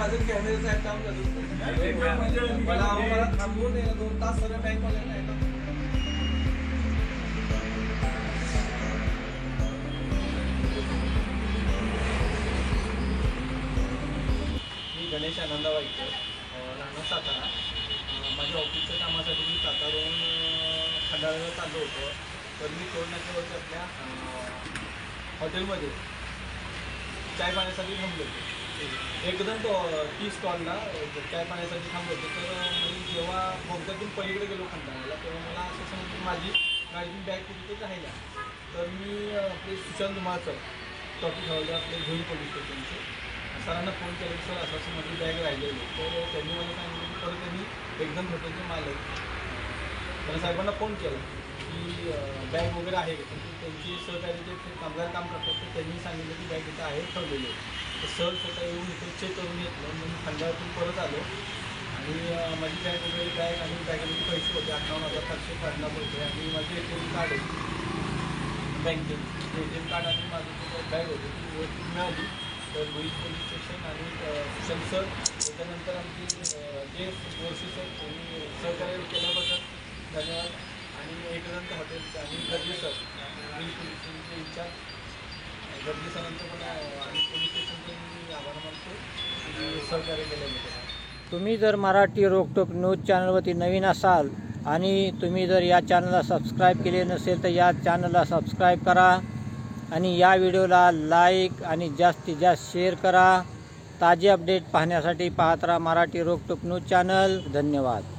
अजून कॅमेरा साहेब काम करतो मला थांबवून 2 तास सगळं बँक वाल्यांना आहे ना. मी गणेश आनंद वाईकर, राहणार सातारा. माझ्या ऑफिसच्या कामासाठी मी साताराहून खंडाळ्याला चाललो होतो. तर मी टोलनाक्यावरती आपल्या हॉटेलमध्ये चाय पाण्यासाठी थांबलो होतो. एकदम टी स्टॉलला चाय पाण्यासाठी थांबलो होतो. तर मी जेव्हा भोगद्यातून पलीकडे गेलो खंडाळ्याला, तेव्हा मला असं समजून माझी गाडीची बॅग तिथे राहिला. तर मी आपले सुशांत धुमाळकर टॉपिक हवले आपले धुळे पोलीस स्टेशनचे सरांना फोन केला, सर असं माझी बॅग राहिलेली. तर त्यांनी मला सांगितलं की परत त्यांनी एकदम हॉटेलचे मालक मला साहेबांना फोन केला की बॅग वगैरे आहे. त्यांची सहकारी जे कामगार काम करतात तर त्यांनी सांगितलं की बॅग इथं आहे ठेवलेली. तर सर स्वतः येऊन इथं चेक करून घेतलं. मग मी खंडाळ्यातून परत आलो आणि माझी बॅग वगैरे बॅग आणि बॅगेमध्ये पैसे होते 58,750 रुपये आणि माझे ATM कार्ड होते बँकेत. ATM कार्ड आणि माझं जे बॅग होती ती व्यवस्थित मिळाली. तर धुळे पोलीस स्टेशन आणि सुशांत सर त्याच्यानंतर आमचे जे वर्षी सर त्यांनी सहकार्य केल्याबद्दल धन्यवाद. आणि एकदंत हॉटेलचं आणि गर्जे सर धुळे पोलीस स्टेशनचे इन्चार्ज गर्जे सरांचं पण आणि पोलीस स्टेशनचे मी आभार मानतो सहकार्य केल्याबद्दल. तुम्ही जर मराठी रोकटोक न्यूज चॅनलवरती नवीन असाल आणि तुम्ही जर या चॅनलला सबस्क्राईब केले नसेल तर या चॅनलला सबस्क्राईब करा आणि या व्हिडिओला लाईक आणि जास्तीत जास्त शेअर करा. ताजे अपडेट पाहण्यासाठी पाहत राहा मराठी रोकटोक न्यूज चॅनल. धन्यवाद.